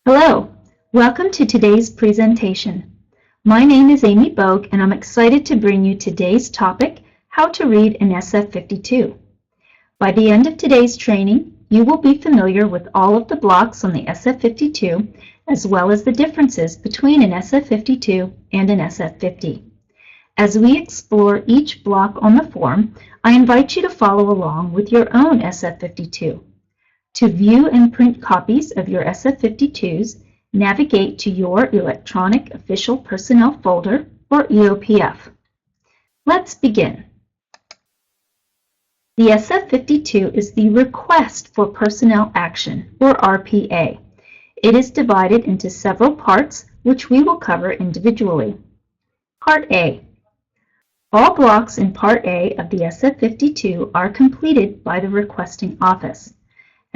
Hello, welcome to today's presentation. My name is Amy Bogue and I'm excited to bring you today's topic, how to read an SF52. By the end of today's training, you will be familiar with all of the blocks on the SF52 as well as the differences between an SF52 and an SF50. As we explore each block on the form, I invite you to follow along with your own SF52. To view and print copies of your SF52s, navigate to your Electronic Official Personnel folder, or EOPF. Let's begin. The SF52 is the Request for Personnel Action, or RPA. It is divided into several parts, which we will cover individually. Part A. All blocks in Part A of the SF52 are completed by the requesting office.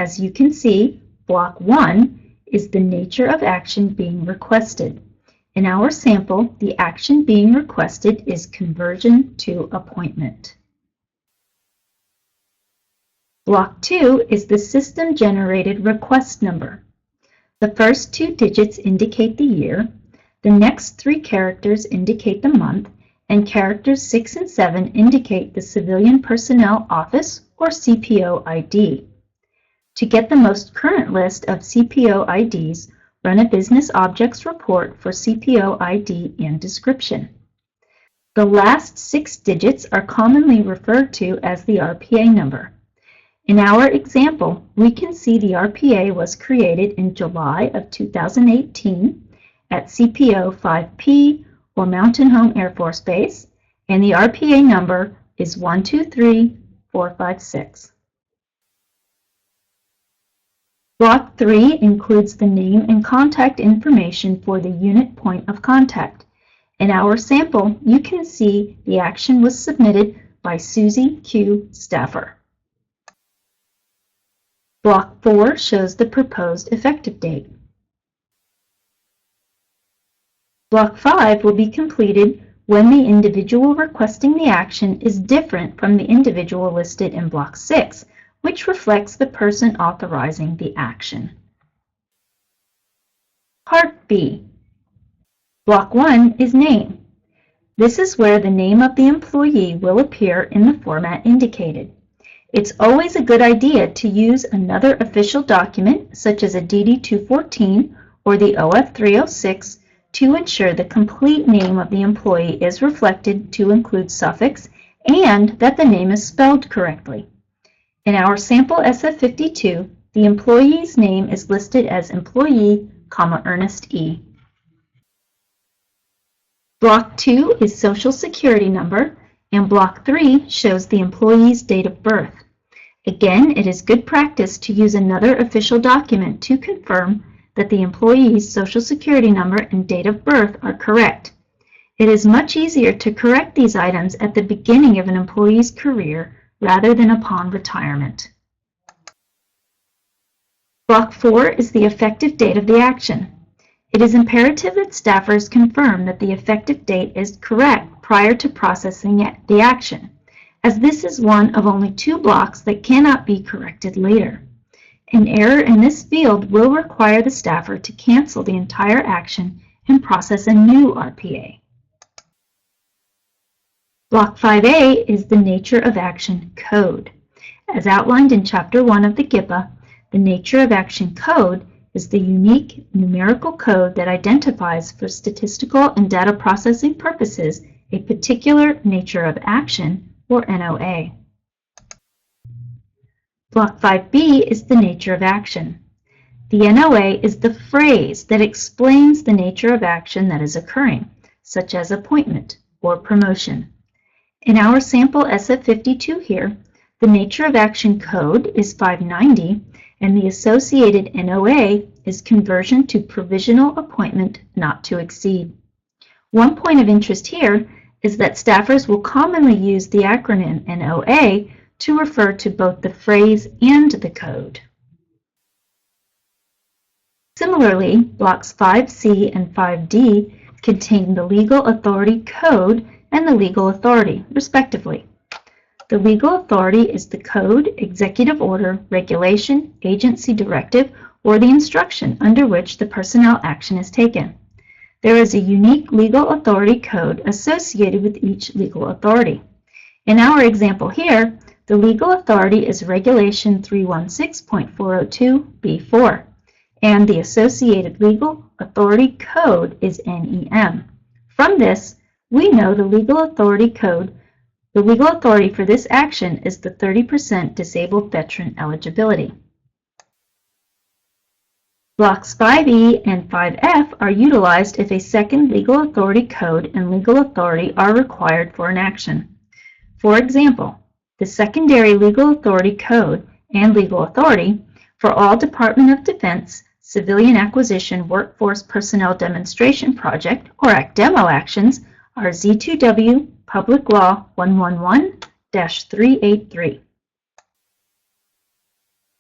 As you can see, Block 1 is the nature of action being requested. In our sample, the action being requested is conversion to appointment. Block 2 is the system-generated request number. The first 2 digits indicate the year, the next 3 characters indicate the month, and characters 6 and 7 indicate the Civilian Personnel Office or CPO ID. To get the most current list of CPO IDs, run a Business Objects report for CPO ID and description. The last 6 digits are commonly referred to as the RPA number. In our example, we can see the RPA was created in July of 2018 at CPO 5P or Mountain Home Air Force Base, and the RPA number is 123456. Block 3 includes the name and contact information for the unit point of contact. In our sample, you can see the action was submitted by Susie Q. Staffer. Block 4 shows the proposed effective date. Block 5 will be completed when the individual requesting the action is different from the individual listed in Block 6, which reflects the person authorizing the action. Part B. Block 1 is name. This is where the name of the employee will appear in the format indicated. It's always a good idea to use another official document, such as a DD-214 or the OF-306, to ensure the complete name of the employee is reflected to include suffix and that the name is spelled correctly. In our sample SF52, the employee's name is listed as employee, Ernest E. Block 2 is Social Security number, and Block 3 shows the employee's date of birth. Again, it is good practice to use another official document to confirm that the employee's Social Security number and date of birth are correct. It is much easier to correct these items at the beginning of an employee's career rather than upon retirement. Block 4 is the effective date of the action. It is imperative that staffers confirm that the effective date is correct prior to processing the action, as this is one of only 2 blocks that cannot be corrected later. An error in this field will require the staffer to cancel the entire action and process a new RPA. Block 5A is the Nature of Action Code. As outlined in Chapter 1 of the GIPA, the Nature of Action Code is the unique numerical code that identifies for statistical and data processing purposes a particular nature of action, or NOA. Block 5B is the Nature of Action. The NOA is the phrase that explains the nature of action that is occurring, such as appointment or promotion. In our sample SF52 here, the Nature of Action code is 590 and the associated NOA is conversion to provisional appointment not to exceed. One point of interest here is that staffers will commonly use the acronym NOA to refer to both the phrase and the code. Similarly, blocks 5C and 5D contain the legal authority code and the legal authority, respectively. The legal authority is the code, executive order, regulation, agency directive, or the instruction under which the personnel action is taken. There is a unique legal authority code associated with each legal authority. In our example here, the legal authority is Regulation 316.402(b)(4), and the associated legal authority code is NEM. From this, we know the legal authority for this action is the 30% disabled veteran eligibility. Blocks 5E and 5F are utilized if a second legal authority code and legal authority are required for an action. For example, the secondary legal authority code and legal authority for all Department of Defense Civilian Acquisition Workforce Personnel Demonstration Project, or ACDEMO actions, are Z2W Public Law 111-383.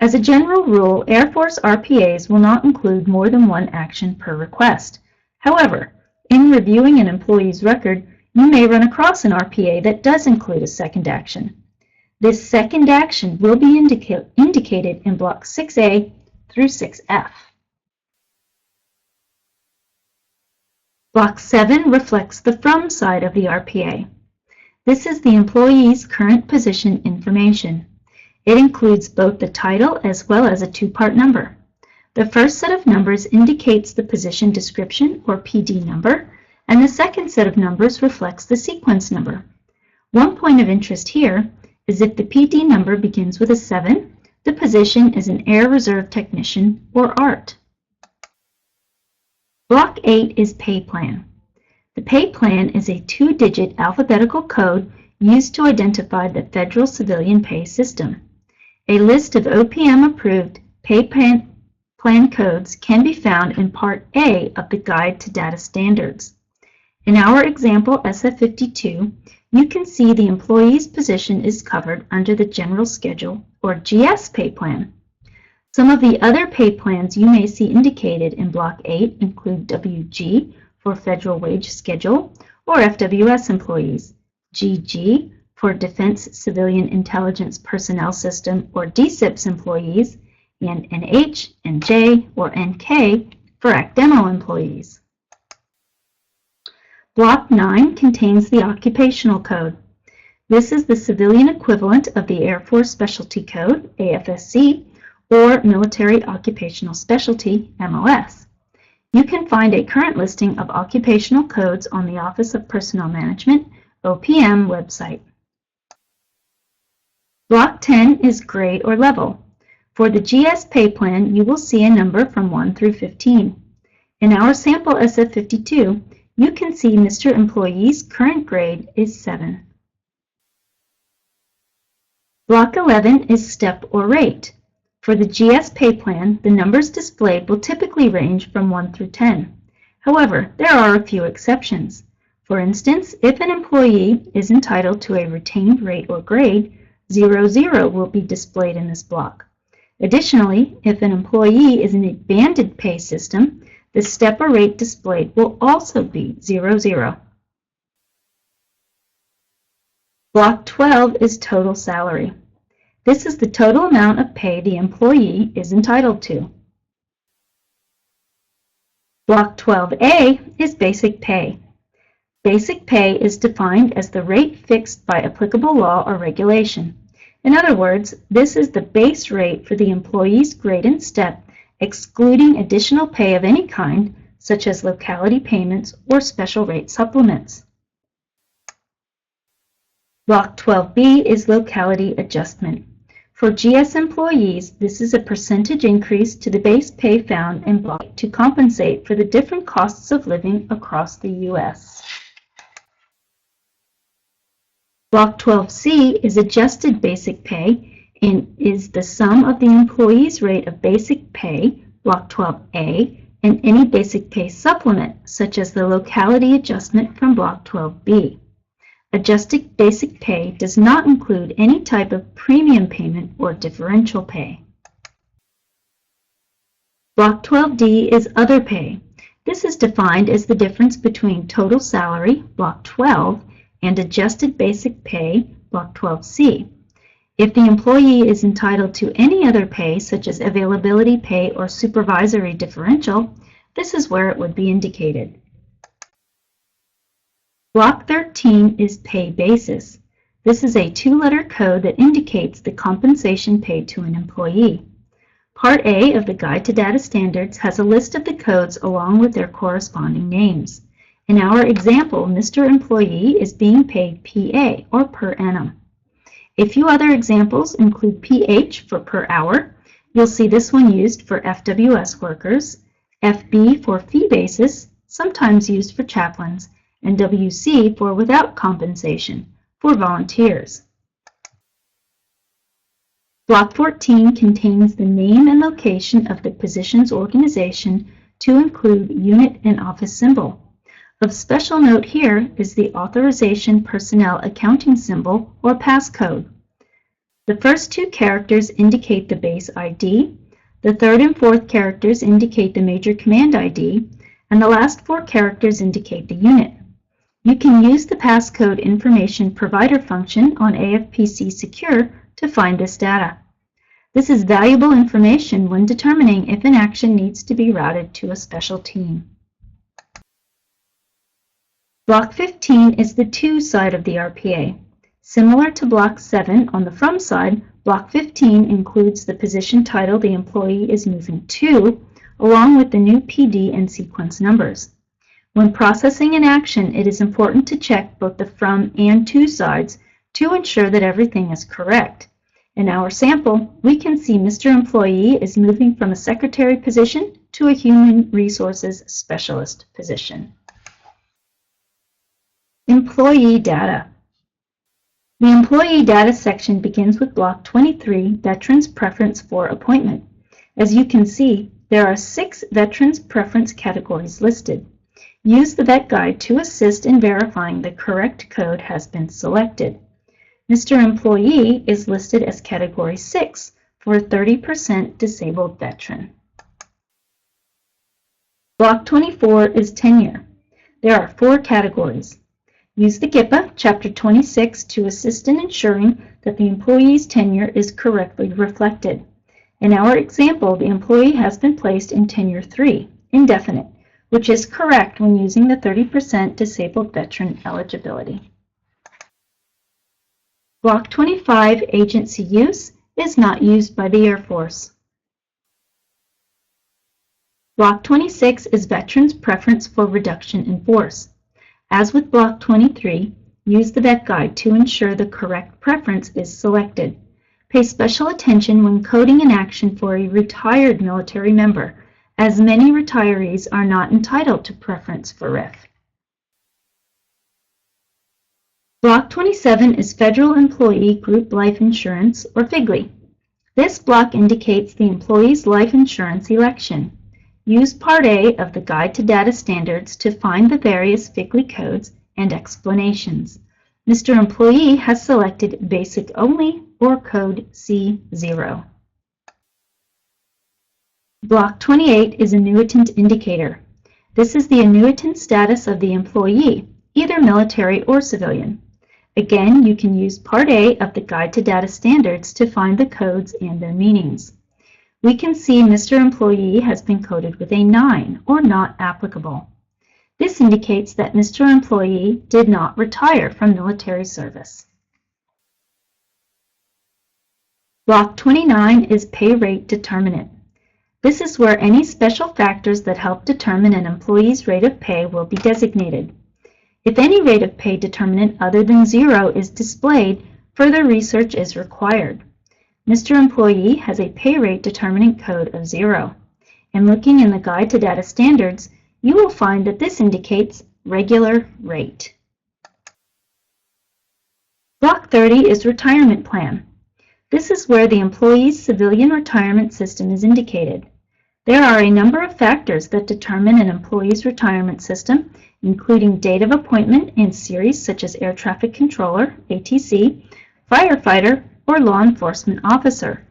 As a general rule, Air Force RPAs will not include more than one action per request. However, in reviewing an employee's record, you may run across an RPA that does include a second action. This second action will be indicated in Block 6A through 6F. Block 7 reflects the from side of the RPA. This is the employee's current position information. It includes both the title as well as a two-part number. The first set of numbers indicates the position description, or PD number, and the second set of numbers reflects the sequence number. One point of interest here is if the PD number begins with a 7, the position is an Air Reserve Technician, or ART. Block 8 is Pay Plan. The Pay Plan is a 2-digit alphabetical code used to identify the federal civilian pay system. A list of OPM-approved pay plan codes can be found in Part A of the Guide to Data Standards. In our example SF52, you can see the employee's position is covered under the General Schedule, or GS pay plan. Some of the other pay plans you may see indicated in Block 8 include WG for Federal Wage Schedule, or FWS employees, GG for Defense Civilian Intelligence Personnel System, or DCIPS employees, and NH and J, or NK, for ACDEMO employees. Block 9 contains the Occupational Code. This is the civilian equivalent of the Air Force Specialty Code, AFSC, or Military Occupational Specialty, MOS. You can find a current listing of occupational codes on the Office of Personnel Management, OPM website. Block 10 is grade or level. For the GS pay plan, you will see a number from 1 through 15. In our sample SF52, you can see Mr. Employee's current grade is 7. Block 11 is step or rate. For the GS pay plan, the numbers displayed will typically range from 1 through 10. However, there are a few exceptions. For instance, if an employee is entitled to a retained rate or grade, 00 will be displayed in this block. Additionally, if an employee is in a banded pay system, the step or rate displayed will also be 00. Block 12 is total salary. This is the total amount of pay the employee is entitled to. Block 12A is basic pay. Basic pay is defined as the rate fixed by applicable law or regulation. In other words, this is the base rate for the employee's grade and step, excluding additional pay of any kind, such as locality payments or special rate supplements. Block 12B is locality adjustment. For GS employees, this is a percentage increase to the base pay found in Block to compensate for the different costs of living across the U.S. Block 12C is adjusted basic pay and is the sum of the employee's rate of basic pay, Block 12A, and any basic pay supplement, such as the locality adjustment from Block 12B. Adjusted basic pay does not include any type of premium payment or differential pay. Block 12D is other pay. This is defined as the difference between total salary, Block 12, and adjusted basic pay, Block 12C. If the employee is entitled to any other pay, such as availability pay or supervisory differential, this is where it would be indicated. Block 13 is pay basis. This is a two-letter code that indicates the compensation paid to an employee. Part A of the Guide to Data Standards has a list of the codes along with their corresponding names. In our example, Mr. Employee is being paid PA, or per annum. A few other examples include PH for per hour. You'll see this one used for FWS workers, FB for fee basis, sometimes used for chaplains, and WC for without compensation, for volunteers. Block 14 contains the name and location of the position's organization to include unit and office symbol. Of special note here is the Authorization Personnel Accounting symbol, or passcode. The first two characters indicate the base ID, the third and fourth characters indicate the major command ID, and the last four characters indicate the unit. You can use the passcode information provider function on AFPC Secure to find this data. This is valuable information when determining if an action needs to be routed to a special team. Block 15 is the to side of the RPA. Similar to Block 7 on the from side, Block 15 includes the position title the employee is moving to, along with the new PD and sequence numbers. When processing an action, it is important to check both the from and to sides to ensure that everything is correct. In our sample, we can see Mr. Employee is moving from a secretary position to a human resources specialist position. Employee data. The employee data section begins with Block 23, Veterans Preference for Appointment. As you can see, there are 6 Veterans Preference categories listed. Use the VET Guide to assist in verifying the correct code has been selected. Mr. Employee is listed as Category 6 for a 30% disabled veteran. Block 24 is tenure. There are 4 categories. Use the GIPA, Chapter 26, to assist in ensuring that the employee's tenure is correctly reflected. In our example, the employee has been placed in Tenure 3, indefinite, which is correct when using the 30% disabled veteran eligibility. Block 25, Agency Use, is not used by the Air Force. Block 26 is Veterans Preference for Reduction in Force. As with Block 23, use the VET Guide to ensure the correct preference is selected. Pay special attention when coding an action for a retired military member, as many retirees are not entitled to preference for RIF. Block 27 is Federal Employee Group Life Insurance, or FIGLI. This block indicates the employee's life insurance election. Use Part A of the Guide to Data Standards to find the various FIGLI codes and explanations. Mr. Employee has selected Basic Only or Code C0. Block 28 is Annuitant Indicator. This is the annuitant status of the employee, either military or civilian. Again, you can use Part A of the Guide to Data Standards to find the codes and their meanings. We can see Mr. Employee has been coded with a 9, or not applicable. This indicates that Mr. Employee did not retire from military service. Block 29 is Pay Rate Determinant. This is where any special factors that help determine an employee's rate of pay will be designated. If any rate of pay determinant other than 0 is displayed, further research is required. Mr. Employee has a pay rate determinant code of 0. And looking in the Guide to Data Standards, you will find that this indicates regular rate. Block 30 is Retirement Plan. This is where the employee's civilian retirement system is indicated. There are a number of factors that determine an employee's retirement system, including date of appointment and series such as Air Traffic Controller, ATC, firefighter, or law enforcement officer.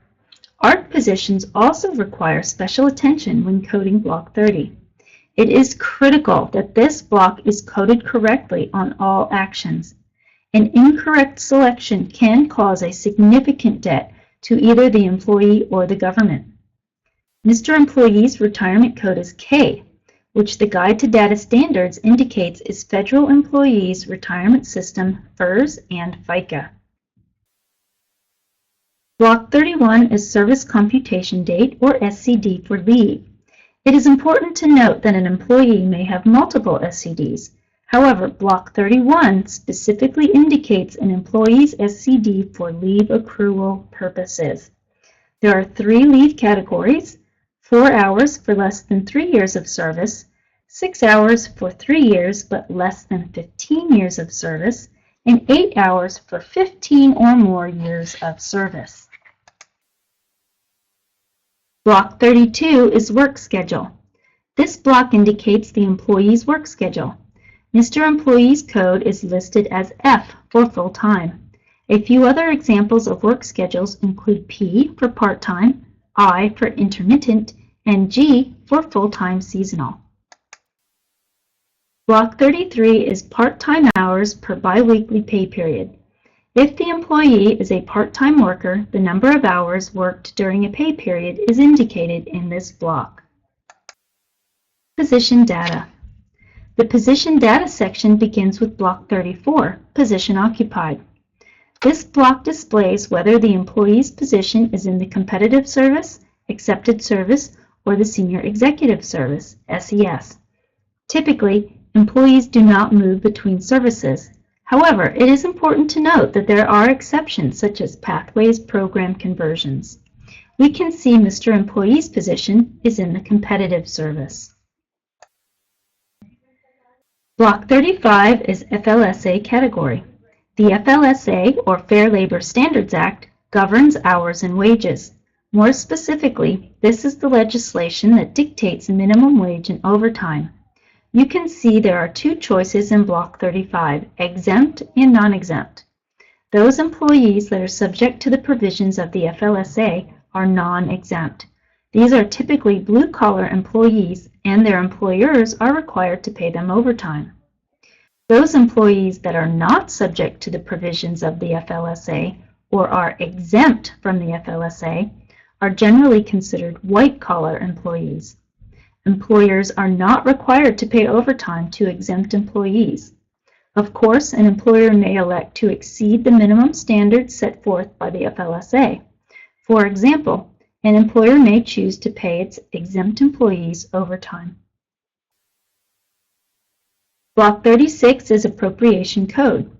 ARC positions also require special attention when coding Block 30. It is critical that this block is coded correctly on all actions. An incorrect selection can cause a significant debt to either the employee or the government. Mr. Employee's retirement code is K, which the Guide to Data Standards indicates is Federal Employees Retirement System, FERS, and FICA. Block 31 is Service Computation Date, or SCD, for leave. It is important to note that an employee may have multiple SCDs. However, Block 31 specifically indicates an employee's SCD for leave accrual purposes. There are 3 leave categories: 4 hours for less than 3 years of service, 6 hours for 3 years but less than 15 years of service, and 8 hours for 15 or more years of service. Block 32 is Work Schedule. This block indicates the employee's work schedule. Mr. Employee's code is listed as F for full-time. A few other examples of work schedules include P for part-time, I for intermittent, and G for full-time seasonal. Block 33 is part-time hours per biweekly pay period. If the employee is a part-time worker, the number of hours worked during a pay period is indicated in this block. Position data. The position data section begins with Block 34, Position Occupied. This block displays whether the employee's position is in the Competitive Service, Accepted Service, or the Senior Executive Service, SES. Typically, employees do not move between services. However, it is important to note that there are exceptions such as Pathways program conversions. We can see Mr. Employee's position is in the Competitive Service. Block 35 is FLSA category. The FLSA, or Fair Labor Standards Act, governs hours and wages. More specifically, this is the legislation that dictates minimum wage and overtime. You can see there are 2 choices in Block 35, exempt and non-exempt. Those employees that are subject to the provisions of the FLSA are non-exempt. These are typically blue-collar employees, and their employers are required to pay them overtime. Those employees that are not subject to the provisions of the FLSA or are exempt from the FLSA are generally considered white-collar employees. Employers are not required to pay overtime to exempt employees. Of course, an employer may elect to exceed the minimum standards set forth by the FLSA. For example, an employer may choose to pay its exempt employees overtime. Block 36 is Appropriation Code.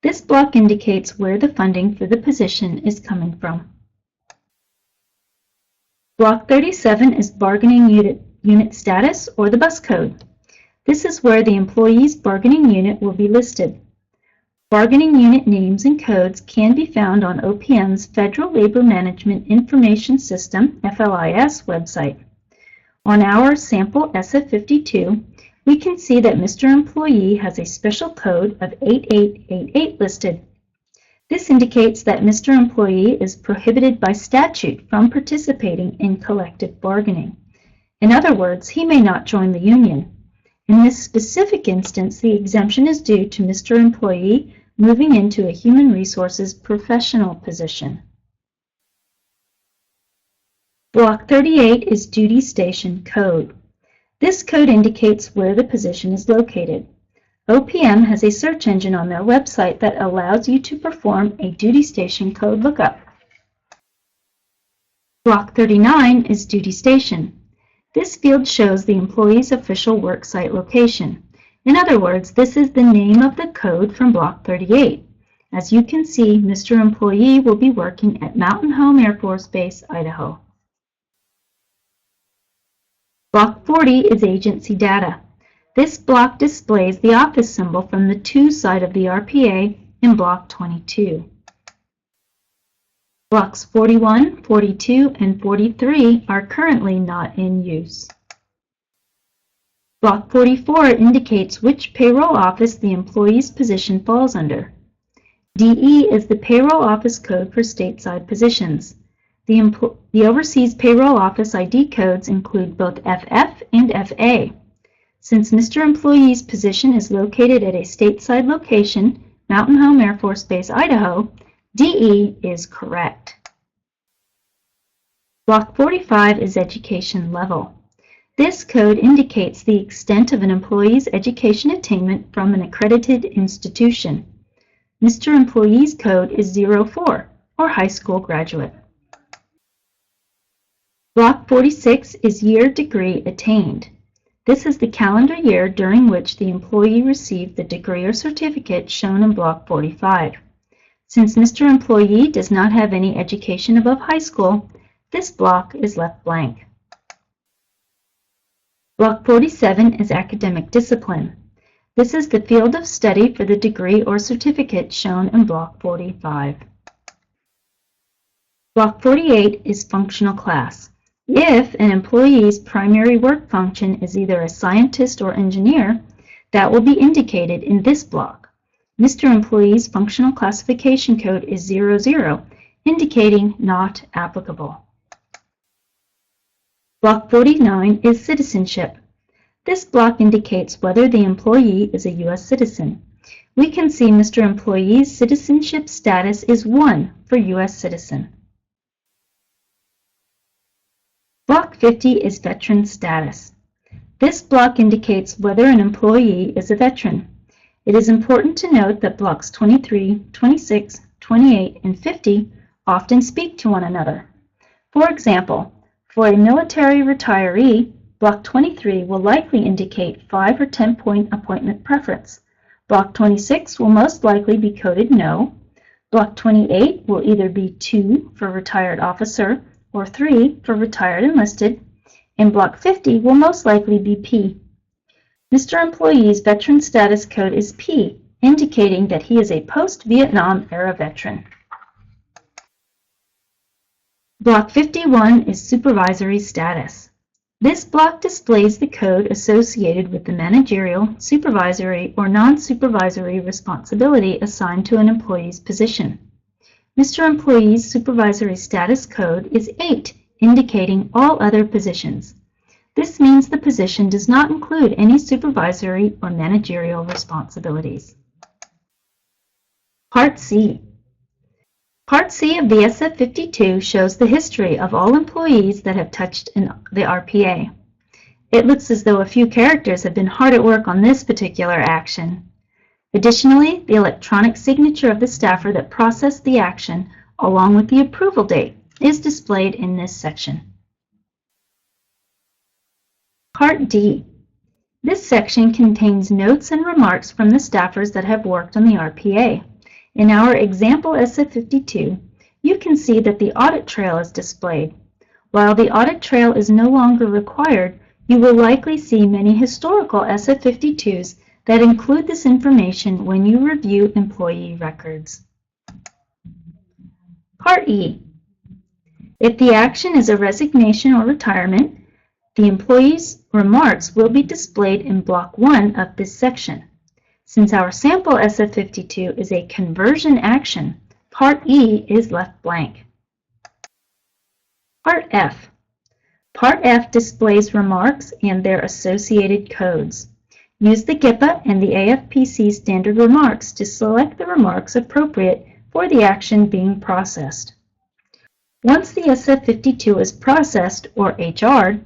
This block indicates where the funding for the position is coming from. Block 37 is Bargaining Unit Status, or the bus code. This is where the employee's bargaining unit will be listed. Bargaining unit names and codes can be found on OPM's Federal Labor Management Information System, FLIS, website. On our sample SF52, we can see that Mr. Employee has a special code of 8888 listed. This indicates that Mr. Employee is prohibited by statute from participating in collective bargaining. In other words, he may not join the union. In this specific instance, the exemption is due to Mr. Employee moving into a human resources professional position. Block 38 is Duty Station Code. This code indicates where the position is located. OPM has a search engine on their website that allows you to perform a duty station code lookup. Block 39 is Duty Station. This field shows the employee's official worksite location. In other words, this is the name of the code from Block 38. As you can see, Mr. Employee will be working at Mountain Home Air Force Base, Idaho. Block 40 is Agency Data. This block displays the office symbol from the To side of the RPA in Block 22. Blocks 41, 42, and 43 are currently not in use. Block 44 indicates which payroll office the employee's position falls under. DE is the payroll office code for stateside positions. The Overseas Payroll Office ID codes include both FF and FA. Since Mr. Employee's position is located at a stateside location, Mountain Home Air Force Base, Idaho, DE is correct. Block 45 is education level. This code indicates the extent of an employee's education attainment from an accredited institution. Mr. Employee's code is 04, or high school graduate. Block 46 is year degree attained. This is the calendar year during which the employee received the degree or certificate shown in Block 45. Since Mr. Employee does not have any education above high school, this block is left blank. Block 47 is academic discipline. This is the field of study for the degree or certificate shown in Block 45. Block 48 is functional class. If an employee's primary work function is either a scientist or engineer, that will be indicated in this block. Mr. Employee's functional classification code is 00, indicating not applicable. Block 49 is citizenship. This block indicates whether the employee is a U.S. citizen. We can see Mr. Employee's citizenship status is 1 for U.S. citizen. Block 50 is veteran status. This block indicates whether an employee is a veteran. It is important to note that blocks 23, 26, 28, and 50 often speak to one another. For example, for a military retiree, Block 23 will likely indicate 5 or 10-point appointment preference. Block 26 will most likely be coded no. Block 28 will either be 2 for retired officer or 3 for retired enlisted, and Block 50 will most likely be P. Mr. Employee's veteran status code is P, indicating that he is a post-Vietnam era veteran. Block 51 is supervisory status. This block displays the code associated with the managerial, supervisory, or non-supervisory responsibility assigned to an employee's position. Mr. Employee's supervisory status code is 8, indicating all other positions. This means the position does not include any supervisory or managerial responsibilities. Part C. Part C of the SF-52 shows the history of all employees that have touched the RPA. It looks as though a few characters have been hard at work on this particular action. Additionally, the electronic signature of the staffer that processed the action, along with the approval date, is displayed in this section. Part D. This section contains notes and remarks from the staffers that have worked on the RPA. In our example SF-52, you can see that the audit trail is displayed. While the audit trail is no longer required, you will likely see many historical SF-52s that include this information when you review employee records. Part E. If the action is a resignation or retirement, the employee's remarks will be displayed in Block 1 of this section. Since our sample SF-52 is a conversion action, Part E is left blank. Part F. Part F displays remarks and their associated codes. Use the GIPA and the AFPC standard remarks to select the remarks appropriate for the action being processed. Once the SF-52 is processed, or HR'd,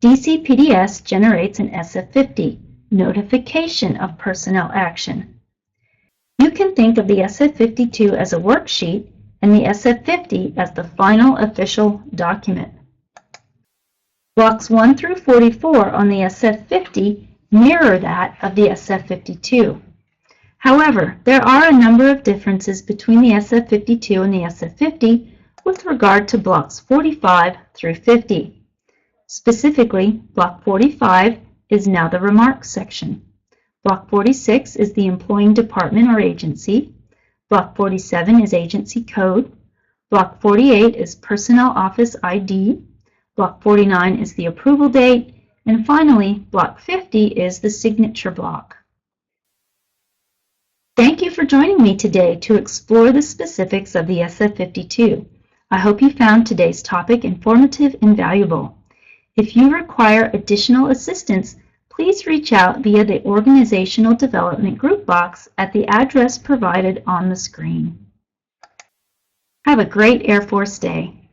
DCPDS generates an SF-50, Notification of Personnel Action. You can think of the SF-52 as a worksheet and the SF-50 as the final official document. Blocks 1 through 44 on the SF-50 mirror that of the SF-52. However, there are a number of differences between the SF-52 and the SF-50 with regard to blocks 45 through 50. Specifically, Block 45 is now the remarks section. Block 46 is the employing department or agency. Block 47 is agency code. Block 48 is personnel office ID. Block 49 is the approval date. And finally, Block 50 is the signature block. Thank you for joining me today to explore the specifics of the SF-52. I hope you found today's topic informative and valuable. If you require additional assistance, please reach out via the Organizational Development Group box at the address provided on the screen. Have a great Air Force Day.